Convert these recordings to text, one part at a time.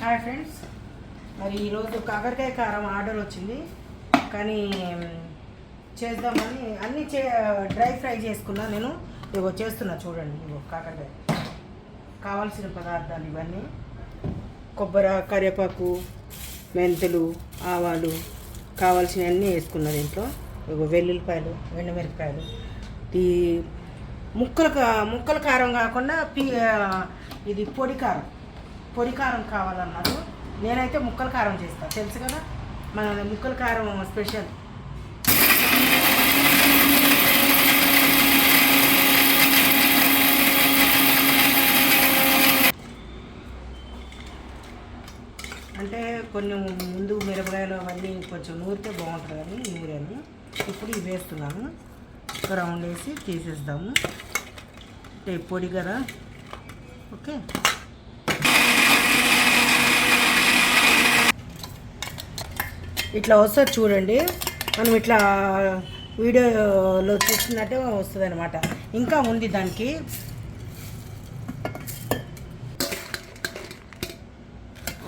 Hi friends, మరి ఈరోజు కాకరకాయ కారం ఆర్డర్ వచ్చింది. కానీ చేద్దామని అన్నీ డ్రై ఫ్రై చేసుకున్నా. నేను ఇగో చేస్తున్నా చూడండి. ఇగో కాకరకాయ కావాల్సిన పదార్థాలు ఇవన్నీ: కొబ్బరి, కరివేపాకు, మెంతులు, ఆవాలు, కావాల్సినవన్నీ వేసుకున్నా దీంట్లో. ఇగో వెల్లుల్లిపాయలు, ఎండుమిరపకాయలు. ఈ ముక్కల కారం కాకుండా ఇది పొడి కారం కావాలన్నారు. నేనైతే ముక్కల కారం చేస్తాను, తెలుసు కదా మన ముక్కల కారం స్పెషల్. అంటే కొంచెం ముందు మిరపకాయలు అవన్నీ కొంచెం నూరితే బాగుంటుంది కానీ నూరాను. ఇప్పుడు ఇవి వేస్తున్నాను. ఒక రౌండ్ వేసి తీసేద్దాము. అంటే పొడి కదా. ఓకే, ఇట్లా వస్తుంది చూడండి. మనం ఇట్లా వీడియోలో చూస్తున్నట్టే వస్తుంది అనమాట. ఇంకా ఉంది దానికి.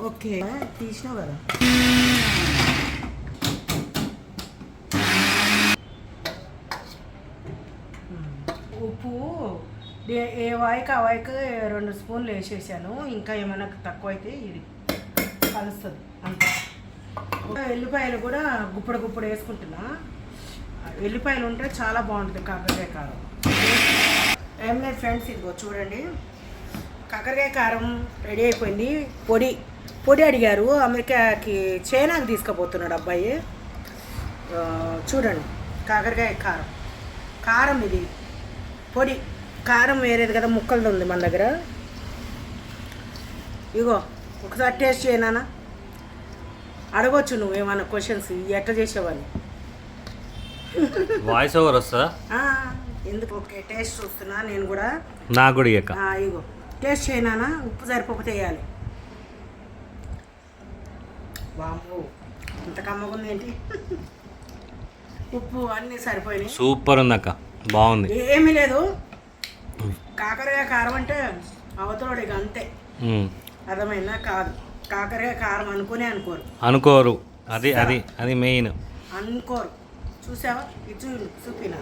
ఓకే, తీసినావు కదా. ఉప్పు ఏ వాయికి ఆ వాయికి 2 స్పూన్లు వేసేసాను. ఇంకా ఏమైనా తక్కువ అయితే ఇది కలుస్తుంది అంతే. ఎల్లిపాయలు కూడా గుప్పుడు వేసుకుంటున్నా. ఎల్లిపాయలు ఉంటే చాలా బాగుంటుంది కాకరకాయ కారం. ఏం లేదు ఫ్రెండ్స్, ఇదిగో చూడండి, కాకరకాయ కారం రెడీ అయిపోయింది. పొడి అడిగారు. అమెరికాకి, చైనాకి తీసుకుపోతున్నాడు అబ్బాయి. చూడండి, కాకరకాయ కారం ఇది పొడి కారం వేరేది కదా, ముక్కలది ఉంది మన దగ్గర. ఇగో ఒకసారి టేస్ట్ చేయనా? అడగొచ్చు నువ్వు ఏమన్నా క్వశ్చన్స్, ఎట్లా చేసేవాళ్ళు. వాయిస్ ఓవర్ వస్తుందా? ఎందుకు? ఓకే, టేస్ట్ చూస్తున్నా నేను కూడా. నాకు కూడా ఇగో టేస్ట్ చేయనా? ఉప్పు సరిపోతే వేయాలి. వాము ఇంత కమ్మగుంది ఏంటి. ఉప్పు అన్నీ సరిపోయినాయి. సూపర్ ఉంది అక్క, బాగుంది. ఏమీ లేదు, కాకరకాయ కారం అంటే అవతలోడు ఇక అంతే. అర్థమైందా? కాదు, కాకరకాయ కారం అనుకోరు. అది మెయిన్ అనుకోరు. చూసావా? ఇది చూపినా.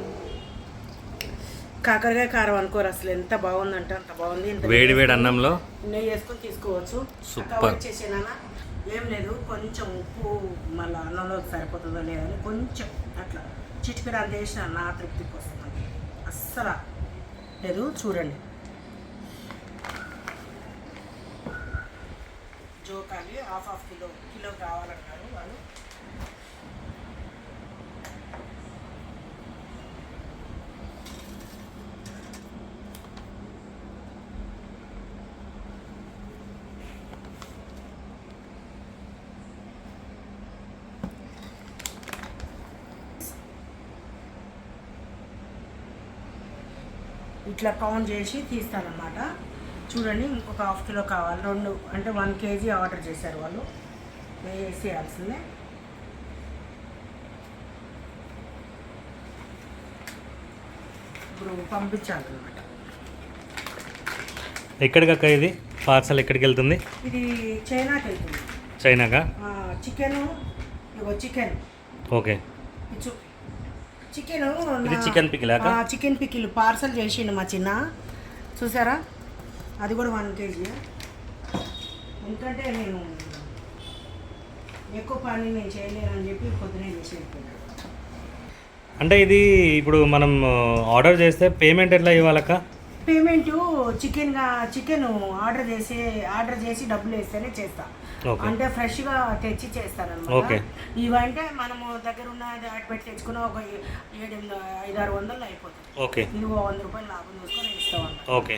కాకరకాయ కారం అనుకోరు అసలు. ఎంత బాగుందంటే అంత బాగుంది. వేడి అన్నంలో నెయ్యి వేసుకొని తీసుకోవచ్చు. సూపర్. వచ్చేసేనా? ఏం లేదు, కొంచెం ఉప్పు మళ్ళీ అన్నంలో సరిపోతుందో లేదని కొంచెం అట్లా చిటికెడు అంత వేసిన నా తృప్తికి వస్తుంది. అస్సలు లేదు. చూడండి, జోకాలి హాఫ్ కిలో కావాలంటారు వాళ్ళు. ఇట్లా కౌంట్ చేసి తీస్తానన్నమాట. చూడండి, ఇంకొక హాఫ్ కిలో కావాలి. 2 అంటే 1 కేజీ ఆర్డర్ చేశారు వాళ్ళు. వేసేయాల్సిందే. ఇప్పుడు పంపించాలన్నమాట. ఎక్కడికక్క ఇది పార్సల్ ఎక్కడికి వెళ్తుంది? ఇది చైనాకి వెళ్తుంది. చైనాకా? Chicken. Okay, chicken pickle parcel చేసిండు మా చిన్న. చూసారా? అది కూడా 1 కేజీ. ఎందుకంటే నేను ఎక్కువ పని నేను చేయలేనని చెప్పి పొద్దునే చేసేది. అంటే ఇది ఇప్పుడు మనం ఆర్డర్ చేస్తే పేమెంట్ ఎట్లా ఇవ్వాలక్క? పేమెంట్ చికెన్ ఆర్డర్ చేసి డబ్బులు వేస్తేనే చేస్తా. అంటే ఫ్రెష్గా తెచ్చి చేస్తానన్నమాట. ఇవంటే మనము దగ్గర ఉన్న దాటి పెట్టి తెచ్చుకున్న ఒక 700-500 అయిపోతుంది. నువ్వు 100 రూపాయలు లాభం చూసుకొని ఇస్తావు. ఓకే,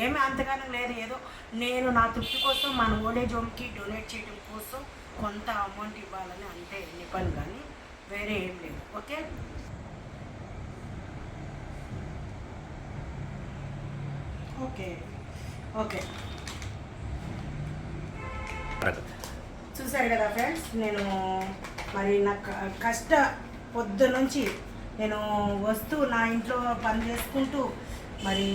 ఏమి అంతగానం లేదు. ఏదో నేను నా తృప్తి కోసం మన ఓల్డేజ్ హోమ్కి డొనేట్ చేయడం కోసం కొంత అమౌంట్ ఇవ్వాలని అంతే నిపని, కానీ వేరే ఏం లేదు. ఓకే, ఓకే ఓకే చూసారు కదా ఫ్రెండ్స్, నేను మరి నా పొద్దు నుంచి నేను వస్తూ నా ఇంట్లో పని చేసుకుంటూ మరి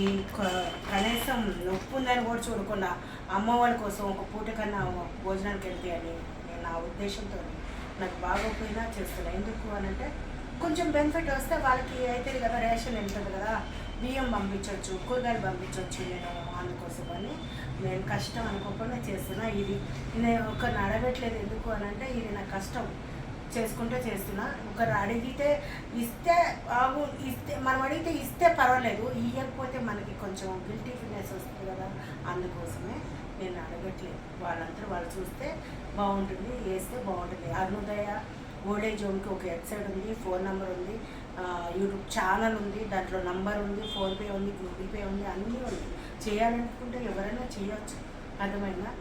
కనీసం నొప్పి ఉందని కూడా చూడకుండా అమ్మ వాళ్ళ కోసం ఒక పూట కన్నా భోజనానికి వెళ్తే అని నేను నా ఉద్దేశంతో నాకు బాగోపోయినా చేస్తున్నాను. ఎందుకు అని అంటే కొంచెం బెనిఫిట్ వస్తే వాళ్ళకి అవుతుంది కదా, రేషన్ వెళ్తుంది కదా, బియ్యం పంపించవచ్చు, కూరగాయలు పంపించవచ్చు. నేను అందుకోసమని నేను కష్టం అనుకోకుండా చేస్తున్నా. ఇది నేను ఒకరిని అడగట్లేదు. ఎందుకు అని అంటే ఇది నా కష్టం చేసుకుంటే చేస్తున్నా. ఒకరు అడిగితే ఇస్తే ఇస్తే మనం అడిగితే ఇస్తే పర్వాలేదు, ఇవ్వకపోతే మనకి కొంచెం గిల్టీ ఫీల్నెస్ వస్తుంది కదా, అందుకోసమే నేను అడగట్లేదు. వాళ్ళంతా వాళ్ళు చూస్తే బాగుంటుంది, వేస్తే బాగుంటుంది. అరుణోదయ ఓల్డేజ్ హోమ్కి ఒక వెబ్సైట్ ఉంది, ఫోన్ నెంబర్ ఉంది, యూట్యూబ్ ఛానల్ ఉంది, దాంట్లో నంబర్ ఉంది, ఫోన్పే ఉంది, గూగుల్ పే ఉంది, అన్నీ ఉంది. చేయాలనుకుంటే ఎవరైనా చేయవచ్చు. అర్థమైందా?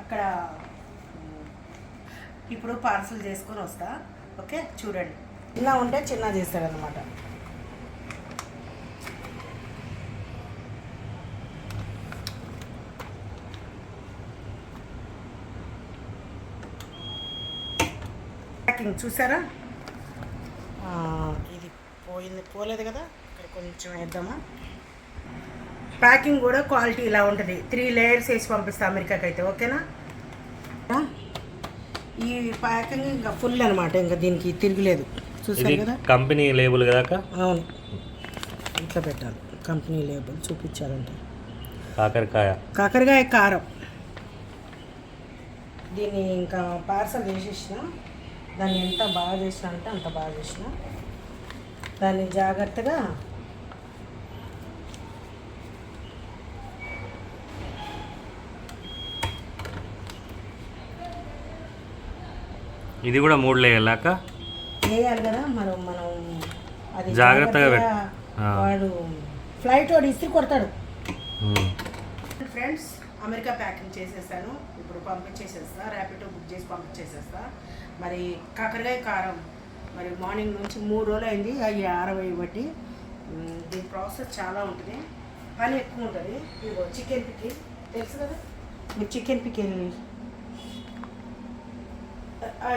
అక్కడ ఇప్పుడు పార్సల్ చేసుకొని వస్తా. ఓకే, చూడండి. ఇలా ఉంటే చిన్న చేస్తారనమాట. ప్యాకింగ్ చూసారా? ఇది పోలేదు కదా, ఇక్కడ కొంచెం వేద్దామా. ప్యాకింగ్ కూడా క్వాలిటీ ఇలా ఉంటుంది. 3 లేయర్స్ వేసి పంపిస్తా అమెరికాకి అయితే. ఓకేనా? ఈ ప్యాకింగ్ ఇంకా ఫుల్ అనమాట, ఇంకా దీనికి తిరగలేదు. చూసారు కదా, కంపెనీ లేబుల్ కదా. అవును, ఇట్లా పెట్టాలి. కంపెనీ లేబుల్ చూపించాలంటే కాకరకాయ కారం. దీన్ని ఇంకా పార్సల్ చేసేసిన. దాన్ని ఎంత బాగా చేసిన అంటే అంత బాగా చేసిన. దాన్ని జాగ్రత్తగా ఇది కూడా 3 లేయర్లాక వేయాలి కదా. మనం అది జాగ్రత్తగా వాడు ఫ్లైట్ వాడు ఇస్త్రీ కొడతాడు. ఫ్రెండ్స్, అమెరికా ప్యాకింగ్ చేసేసాను. ఇప్పుడు పంపించేసేస్తా, ర్యాపిడో బుక్ చేసి పంపించేసేస్తా. మరి కాకరకాయ కారం మరి మార్నింగ్ నుంచి 3 రోజులు అయింది అవి 60 బట్టి. దీని ప్రాసెస్ చాలా ఉంటుంది, పని ఎక్కువ ఉంటుంది. ఇదిగో చికెన్ పికిల్ తెలుసు కదా మీకు, చికెన్ పికిల్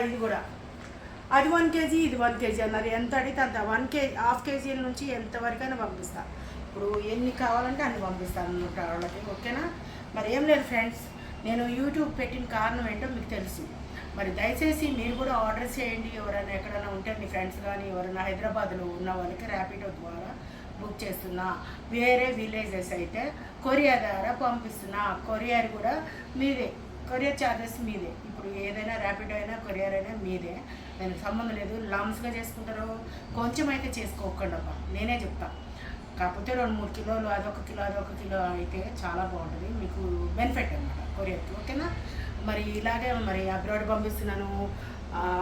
ఇది కూడా అది 1 kg, ఇది 1 kg అన్నారు. ఎంత అడిగితే అంత 1 kg, ½ kg నుంచి ఎంతవరకైనా పంపిస్తా. ఇప్పుడు ఎన్ని కావాలంటే అన్ని పంపిస్తాను 100 వాళ్ళకి. ఓకేనా? మరి ఏం లేదు ఫ్రెండ్స్, నేను యూట్యూబ్ పెట్టిన కారణం ఏంటో మీకు తెలుసు. మరి దయచేసి మీరు కూడా ఆర్డర్ చేయండి. ఎవరైనా ఎక్కడైనా ఉంటే మీ ఫ్రెండ్స్ కానీ ఎవరైనా హైదరాబాద్లో ఉన్న వాళ్ళకి ర్యాపిడో ద్వారా బుక్ చేస్తున్నా. వేరే విలేజెస్ అయితే కొరియర్ ద్వారా పంపిస్తున్నా. కొరియర్ కూడా మీదే, కొరియర్ ఛార్జెస్ మీదే. ఇప్పుడు ఏదైనా ర్యాపిడో అయినా కొరియర్ అయినా మీదే, దానికి సంబంధం లేదు. లామ్స్గా చేసుకుంటారో కొంచెం అయితే చేసుకోకండి అబ్బా, నేనే చెప్తా. కాకపోతే 2-3 కిలోలు, అదొక కిలో అయితే చాలా బాగుంటుంది, మీకు బెనిఫిట్ అనమాట కొరియర్కి. ఓకేనా? మరి ఇలాగే మరి అబ్రాడ్ పంపిస్తున్నాను,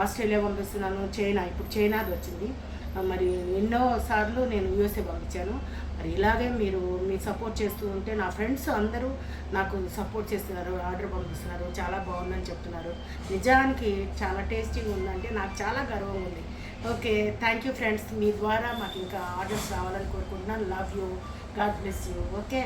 ఆస్ట్రేలియా పంపిస్తున్నాను, చైనా, ఇప్పుడు చైనాది వచ్చింది. మరి ఎన్నోసార్లు నేను యూఎస్ఏ పంపించాను. మరి ఇలాగే మీరు సపోర్ట్ చేస్తూ ఉంటే, నా ఫ్రెండ్స్ అందరూ నాకు సపోర్ట్ చేస్తున్నారు, ఆర్డర్ పంపిస్తున్నారు, చాలా బాగుందని చెప్తున్నారు. నిజానికి చాలా టేస్టీగా ఉందంటే నాకు చాలా గర్వం ఉంది. Okay, thank you friends. మీ ద్వారా మాకు ఇంకా ఆర్డర్స్ రావాలని కోరుకుంటున్నాను. Love you, God bless you. Okay.